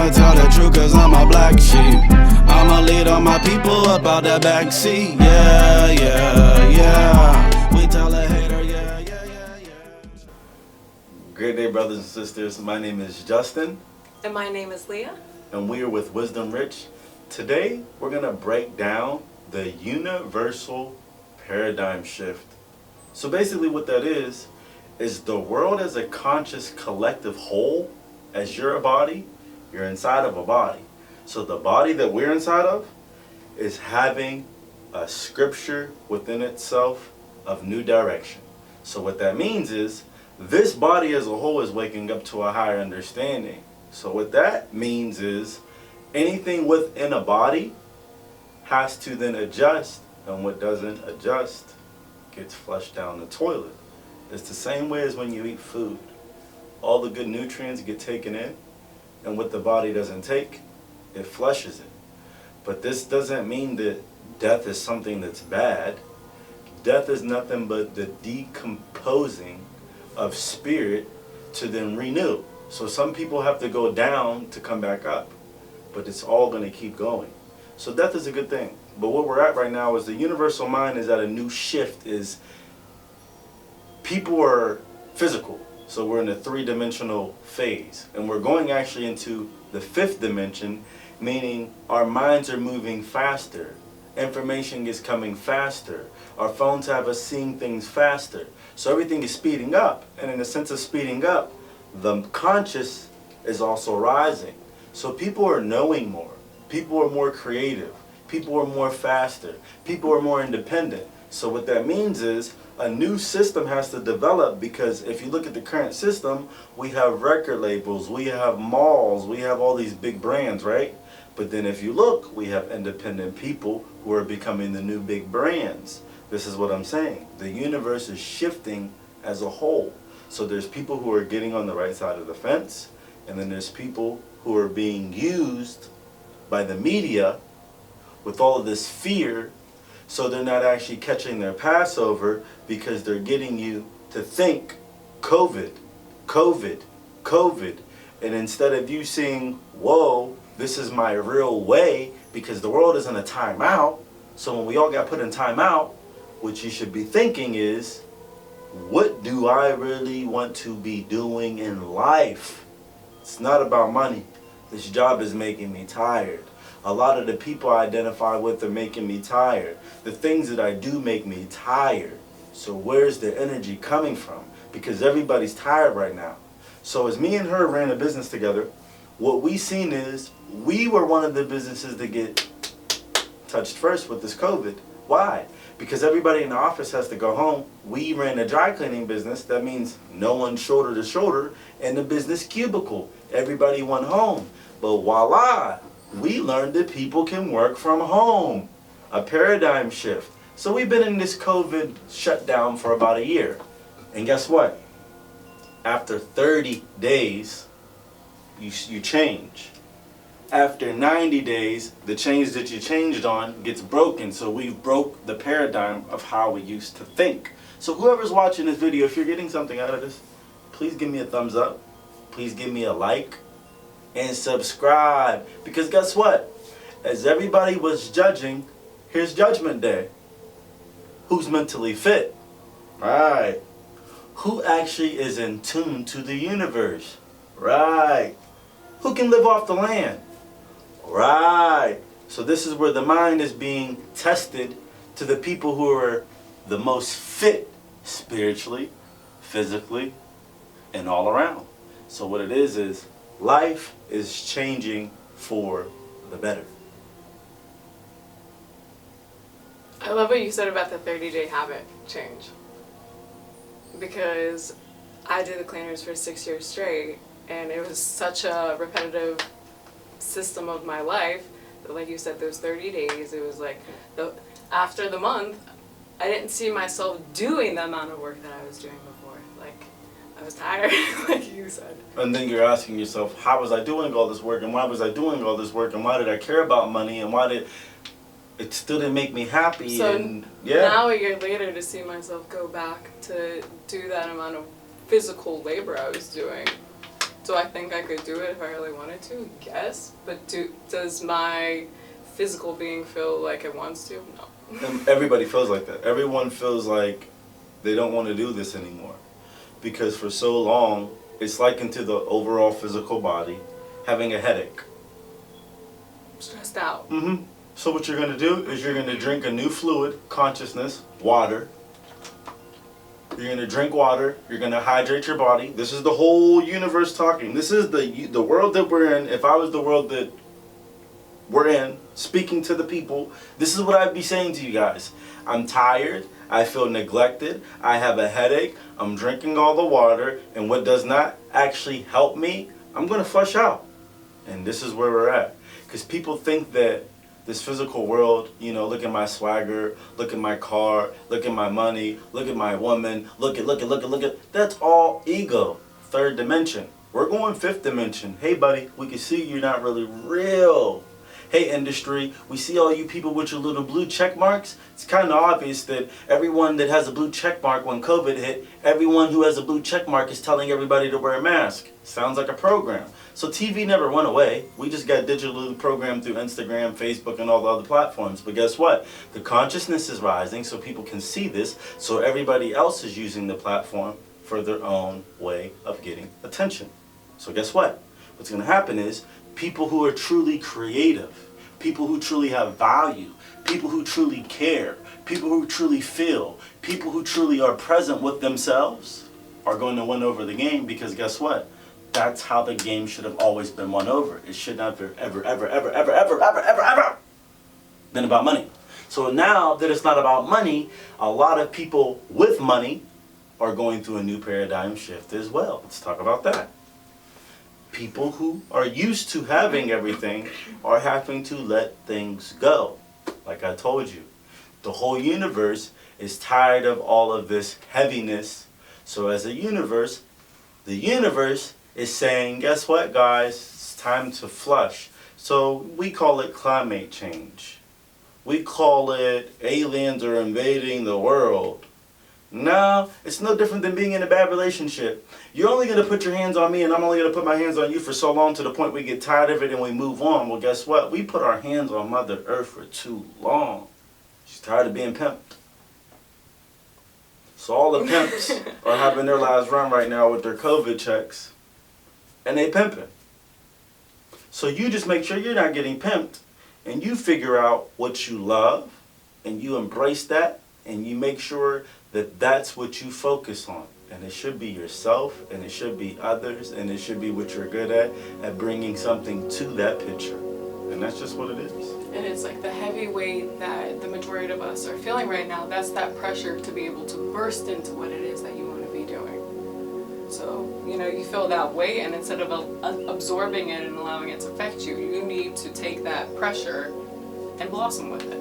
I'ma tell the truth cause I'm a black sheep. I'ma lead all my people up out that backseat. Yeah, yeah, yeah. We tell a hater, yeah, yeah, yeah, yeah. Great day, brothers and sisters. My name is Justin. And my name is Leah. And we are with Wisdom Rich. Today, we're going to break down the universal paradigm shift. So basically what that is the world as a conscious collective whole. As you're a body, you're inside of a body. So the body that we're inside of is having a scripture within itself of new direction. So what that means is this body as a whole is waking up to a higher understanding. So what that means is anything within a body has to then adjust, and what doesn't adjust gets flushed down the toilet. It's the same way as when you eat food. All the good nutrients get taken in, and what the body doesn't take, it flushes it. But this doesn't mean that death is something that's bad. Death is nothing but the decomposing of spirit to then renew. So some people have to go down to come back up, but it's all going to keep going. So death is a good thing. But what we're at right now is the universal mind is at a new shift. Is people are physical. So we're in a three-dimensional phase, and we're going actually into the fifth dimension, meaning our minds are moving faster. Information is coming faster. Our phones have us seeing things faster. So everything is speeding up, and in the sense of speeding up, the conscious is also rising. So people are knowing more. People are more creative. People are more faster. People are more independent. So what that means is a new system has to develop, because if you look at the current system, we have record labels, we have malls, we have all these big brands, right? But then if you look, we have independent people who are becoming the new big brands. This is what I'm saying. The universe is shifting as a whole. So there's people who are getting on the right side of the fence, and then there's people who are being used by the media with all of this fear. So they're not actually catching their Passover, because they're getting you to think COVID, COVID, COVID. And instead of you saying, whoa, this is my real way, because the world is in a timeout. So when we all got put in timeout, what you should be thinking is, what do I really want to be doing in life? It's not about money. This job is making me tired. A lot of the people I identify with are making me tired. The things that I do make me tired. So where's the energy coming from? Because everybody's tired right now. So as me and her ran a business together, what we seen is we were one of the businesses that get touched first with this COVID. Why? Because everybody in the office has to go home. We ran a dry cleaning business. That means no one shoulder to shoulder in the business cubicle. Everybody went home. But voila! We learned that people can work from home. A paradigm shift. So we've been in this COVID shutdown for about a year. And guess what? After 30 days, you change. After 90 days, the change that you changed on gets broken. So we've broke the paradigm of how we used to think. So whoever's watching this video, if you're getting something out of this, please give me a thumbs up. Please give me a like. And subscribe, because guess what? As everybody was judging, here's Judgment Day. Who's mentally fit? Right. Who actually is in tune to the universe? Right. Who can live off the land? Right. So this is where the mind is being tested to the people who are the most fit spiritually, physically, and all around. So what it is life is changing for the better. I love what you said about the 30-day habit change. Because I did the cleaners for 6 years straight, and it was such a repetitive system of my life that, like you said, those 30 days, it was like, after the month, I didn't see myself doing the amount of work that I was doing before. Like, I was tired, like you said. And then you're asking yourself, how was I doing all this work, and why was I doing all this work, and why did I care about money, and why did it still didn't make me happy? So and yeah. Now a year later, to see myself go back to do that amount of physical labor I was doing, Do I think I could do it if I really wanted to? Yes. But does my physical being feel like it wants to? No. And everybody feels like that. Everyone feels like they don't want to do this anymore. Because for so long, it's likened to the overall physical body having a headache. Stressed out. So what you're going to do is you're going to drink a new fluid, consciousness, water. You're going to drink water. You're going to hydrate your body. This is the whole universe talking. This is the world that we're in. If I was the world that we're in, speaking to the people, this is what I'd be saying to you guys. I'm tired. I feel neglected. I have a headache. I'm drinking all the water. And what does not actually help me, I'm going to flush out. And this is where we're at. Because people think that this physical world, you know, look at my swagger, look at my car, look at my money, look at my woman, look at, that's all ego, third dimension. We're going fifth dimension. Hey buddy, we can see you're not really real. Hey industry, we see all you people with your little blue check marks. It's kind of obvious that everyone that has a blue check mark when COVID hit, everyone who has a blue check mark is telling everybody to wear a mask. Sounds like a program. So TV never went away. We just got digitally programmed through Instagram, Facebook, and all the other platforms. But guess what? The consciousness is rising so people can see this, so everybody else is using the platform for their own way of getting attention. So guess what? What's going to happen is people who are truly creative, people who truly have value, people who truly care, people who truly feel, people who truly are present with themselves are going to win over the game, because guess what? That's how the game should have always been won over. It should not have ever been about money. So now that it's not about money, a lot of people with money are going through a new paradigm shift as well. Let's talk about that. People who are used to having everything are having to let things go. Like I told you, the whole universe is tired of all of this heaviness. So as a universe, the universe is saying, guess what guys, it's time to flush. So we call it climate change. We call it aliens are invading the world. No, it's no different than being in a bad relationship. You're only going to put your hands on me and I'm only going to put my hands on you for so long to the point we get tired of it and we move on. Well, guess what? We put our hands on Mother Earth for too long. She's tired of being pimped. So all the pimps are having their lives run right now with their COVID checks. And they pimping. So you just make sure you're not getting pimped. And you figure out what you love. And you embrace that. And you make sure that that's what you focus on. And it should be yourself, and it should be others, and it should be what you're good at bringing something to that picture. And that's just what it is. And it's like the heavy weight that the majority of us are feeling right now, that's that pressure to be able to burst into what it is that you want to be doing. So, you know, you feel that weight, and instead of absorbing it and allowing it to affect you, you need to take that pressure and blossom with it.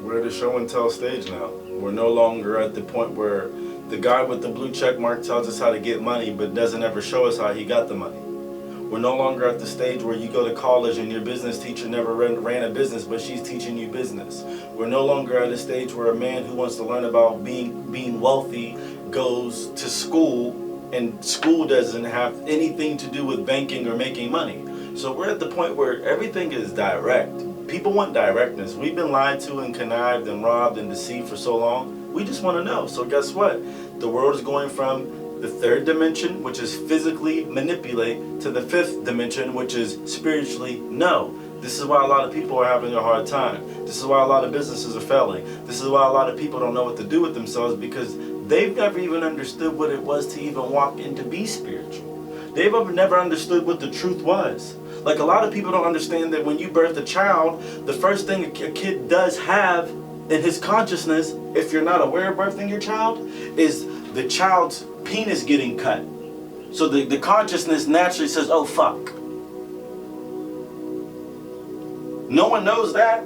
We're at a show and tell stage now. We're no longer at the point where the guy with the blue check mark tells us how to get money but doesn't ever show us how he got the money. We're no longer at the stage where you go to college and your business teacher never ran a business but she's teaching you business. We're no longer at a stage where a man who wants to learn about being wealthy goes to school, and school doesn't have anything to do with banking or making money. So we're at the point where everything is direct. People want directness. We've been lied to and connived and robbed and deceived for so long. We just want to know. So guess what? The world is going from the third dimension, which is physically manipulate, to the fifth dimension, which is spiritually know. This is why a lot of people are having a hard time. This is why a lot of businesses are failing. This is why a lot of people don't know what to do with themselves, because they've never even understood what it was to even walk into be spiritual. They've never understood what the truth was. Like, a lot of people don't understand that when you birth a child, the first thing a kid does have in his consciousness, if you're not aware of birthing your child, is the child's penis getting cut. So the consciousness naturally says, oh fuck. No one knows that.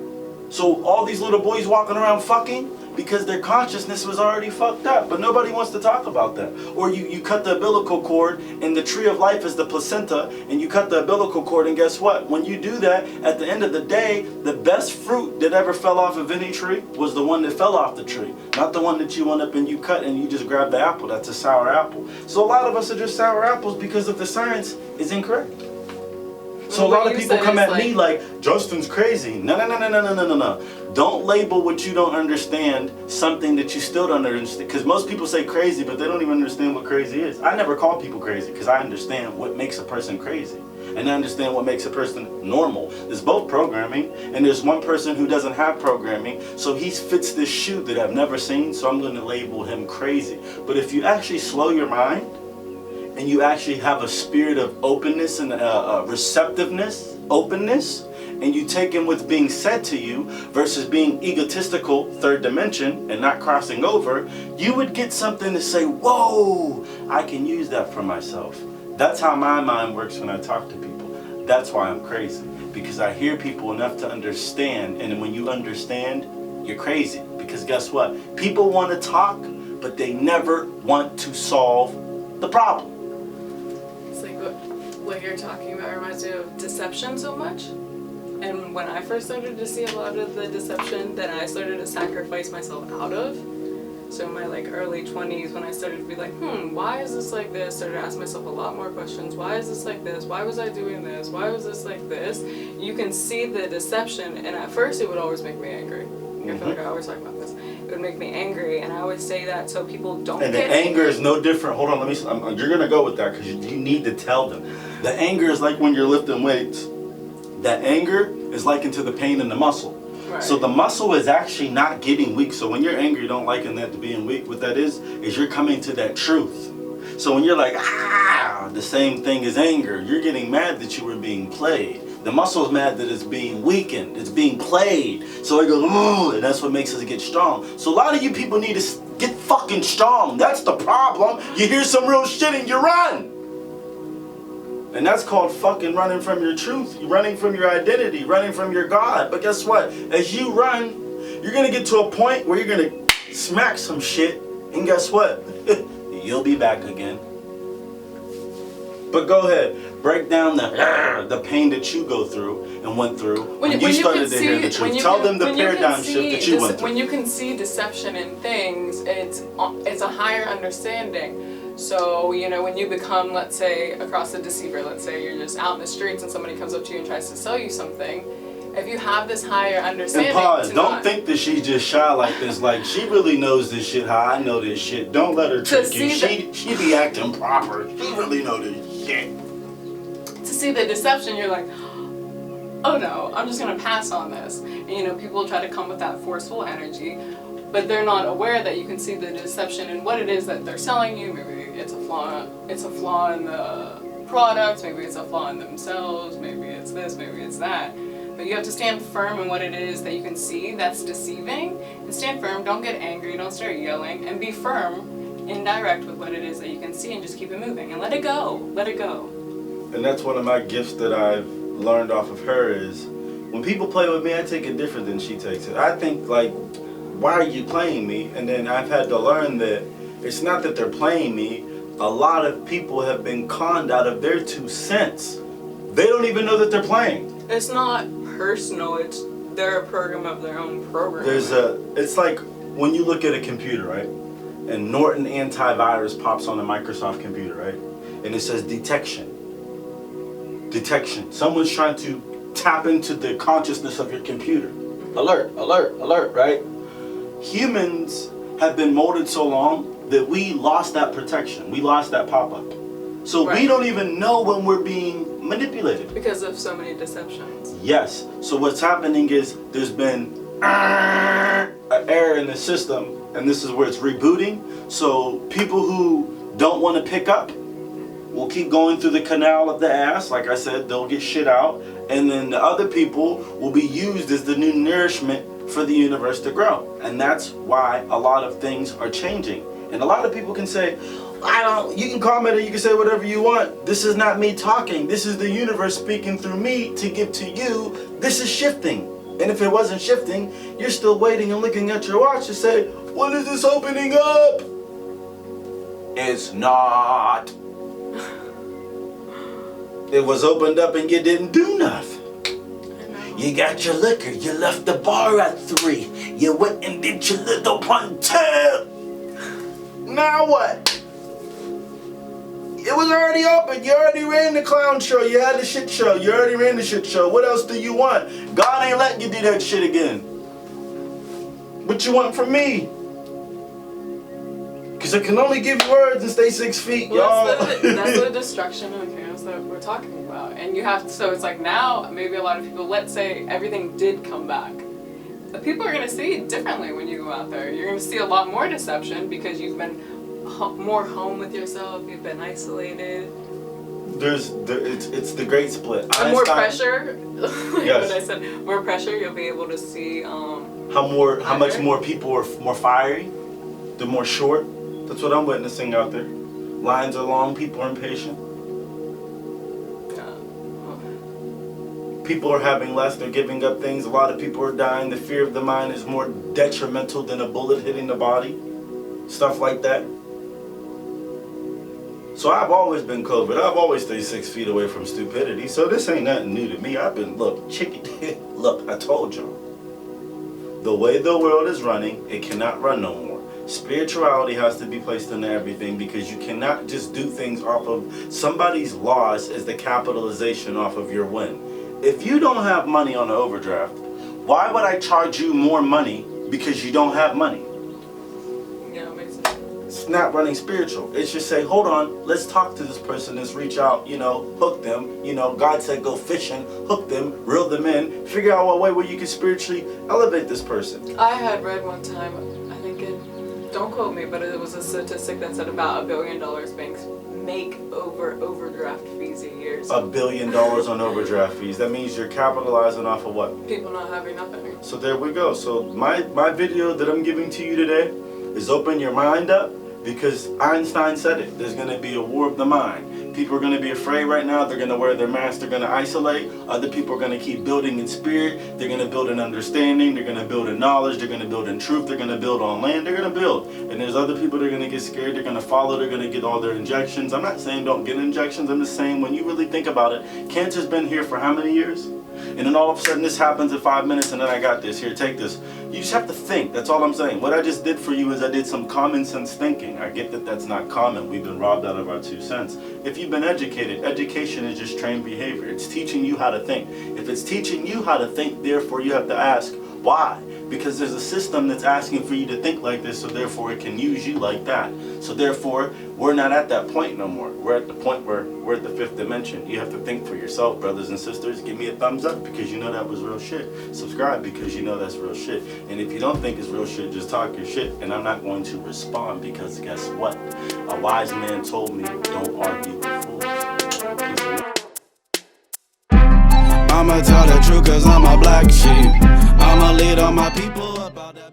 So all these little boys walking around fucking, because their consciousness was already fucked up, but nobody wants to talk about that. Or you cut the umbilical cord, and the tree of life is the placenta, and you cut the umbilical cord, and guess what? When you do that, at the end of the day, the best fruit that ever fell off of any tree was the one that fell off the tree, not the one that you went up and you cut and you just grabbed the apple. That's a sour apple. So a lot of us are just sour apples because of the science is incorrect. So a lot of people come at me like, Justin's crazy. No. Don't label what you don't understand something that you still don't understand. Because most people say crazy, but they don't even understand what crazy is. I never call people crazy because I understand what makes a person crazy. And I understand what makes a person normal. There's both programming, and there's one person who doesn't have programming, so he fits this shoe that I've never seen, so I'm going to label him crazy. But if you actually slow your mind, and you actually have a spirit of openness and receptiveness, openness, and you take in what's being said to you versus being egotistical, third dimension, and not crossing over, you would get something to say, whoa, I can use that for myself. That's how my mind works when I talk to people. That's why I'm crazy, because I hear people enough to understand, and when you understand, you're crazy. Because guess what? People want to talk, but they never want to solve the problem. What you're talking about reminds me of deception so much. And when I first started to see a lot of the deception that I started to sacrifice myself out of, so in my early 20s, when I started to be like, why is this like this? Started to ask myself a lot more questions. Why is this like this? Why was I doing this? Why was this like this? You can see the deception, and at first it would always make me angry. I feel like I always talk about this. It would make me angry, and I always say that so people don't and get the anger is no different. Hold on, you're gonna go with that because you need to tell them. The anger is like when you're lifting weights. That anger is likened to the pain in the muscle. Right. So the muscle is actually not getting weak. So when you're angry, you don't liken that to being weak. What that is you're coming to that truth. So when you're like, the same thing as anger. You're getting mad that you were being played. The muscle's mad that it's being weakened. It's being played. So it goes, and that's what makes us get strong. So a lot of you people need to get fucking strong. That's the problem. You hear some real shit and you run. And that's called fucking running from your truth. You're running from your identity, running from your God. But guess what? As you run, you're going to get to a point where you're going to smack some shit. And guess what? You'll be back again. But go ahead. Break down the pain that you go through and went through when you started to hear the truth. Tell them the paradigm shift that you went through. When you can see deception in things, it's a higher understanding. So, when you become, let's say, across the deceiver, let's say you're just out in the streets and somebody comes up to you and tries to sell you something, if you have this higher understanding... And pause, don't think that she's just shy like this, like she really knows this shit how I know this shit. Don't let her trick you. She be acting proper. She really know this shit. To see the deception, you're like, oh no, I'm just going to pass on this. And, people try to come with that forceful energy, but they're not aware that you can see the deception in what it is that they're selling you. Maybe it's a flaw in the products, maybe it's a flaw in themselves, maybe it's this, maybe it's that. But you have to stand firm in what it is that you can see that's deceiving, and stand firm, don't get angry, don't start yelling, and be firm and direct with what it is that you can see, and just keep it moving, and let it go. And that's one of my gifts that I've learned off of her is, when people play with me, I take it different than she takes it. I think why are you playing me? And then I've had to learn that it's not that they're playing me. A lot of people have been conned out of their 2 cents. They don't even know that they're playing. It's not personal, they're a program of their own program. It's like when you look at a computer, right? And Norton antivirus pops on a Microsoft computer, right? And it says detection. Someone's trying to tap into the consciousness of your computer. Alert, right? Humans have been molded so long that we lost that protection. We lost that pop-up. So we don't even know when we're being manipulated. Because of so many deceptions. Yes. So what's happening is there's been an error in the system, and this is where it's rebooting. So people who don't want to pick up will keep going through the canal of the ass. Like I said, they'll get shit out. And then the other people will be used as the new nourishment for the universe to grow. And that's why a lot of things are changing. And a lot of people can say, you can comment or you can say whatever you want. This is not me talking. This is the universe speaking through me to give to you. This is shifting. And if it wasn't shifting, you're still waiting and looking at your watch to say, when is this opening up? It's not. It was opened up and you didn't do nothing. You got your liquor, you left the bar at 3. You went and did your little 1-2. Now what? It was already open. You already ran the clown show. You had the shit show. You already ran the shit show. What else do you want? God ain't letting you do that shit again. What you want from me? Because I can only give you words and stay 6 feet, well, y'all. That's the destruction of chaos that we're talking about. And you have to, so it's like now, maybe a lot of people, let's say everything did come back. The people are going to see it differently when you go out there. You're going to see a lot more deception because you've been more home with yourself, you've been isolated. It's the great split. And more pressure. Yes. What I said, more pressure. You'll be able to see how much more people are more fiery, the more short. That's what I'm witnessing out there. Lines are long. People are impatient. People are having less. They're giving up things. A lot of people are dying. The fear of the mind is more detrimental than a bullet hitting the body. Stuff like that. So I've always been COVID. I've always stayed 6 feet away from stupidity. So this ain't nothing new to me. I've been, look, look, I told y'all. The way the world is running, it cannot run no more. Spirituality has to be placed into everything because you cannot just do things off of somebody's loss as the capitalization off of your win. If you don't have money on the overdraft, why would I charge you more money because you don't have money? It's not running spiritual. It's just say, hold on, let's talk to this person, let's reach out, hook them. God said go fishing, hook them, reel them in, figure out what way where you can spiritually elevate this person. I had read one time, I think don't quote me, but it was a statistic that said about $1 billion banks make overdraft fees a year. So $1 billion on overdraft fees. That means you're capitalizing off of what? People not having nothing. So there we go. So my video that I'm giving to you today is open your mind up. Because Einstein said it, there's going to be a war of the mind. People are going to be afraid right now. They're going to wear their masks. They're going to isolate. Other people are going to keep building in spirit. They're going to build in understanding. They're going to build in knowledge. They're going to build in truth. They're going to build on land. They're going to build. And there's other people that are going to get scared. They're going to follow. They're going to get all their injections. I'm not saying don't get injections. I'm just saying when you really think about it, cancer's been here for how many years? And then all of a sudden this happens in 5 minutes and then I got this. Here, take this. You just have to think. That's all I'm saying. What I just did for you is I did some common sense thinking. I get that that's not common. We've been robbed out of our 2 cents. If you've been educated, education is just trained behavior. It's teaching you how to think. If it's teaching you how to think, therefore you have to ask, why? Because there's a system that's asking for you to think like this, so therefore it can use you like that. So therefore, we're not at that point no more. We're at the point where we're at the 5th dimension. You have to think for yourself, brothers and sisters. Give me a thumbs up because you know that was real shit. Subscribe because you know that's real shit. And if you don't think it's real shit, just talk your shit. And I'm not going to respond because guess what? A wise man told me, don't argue with fools. I'ma tell the truth cause I'm a black sheep. I'ma lead all my people about that.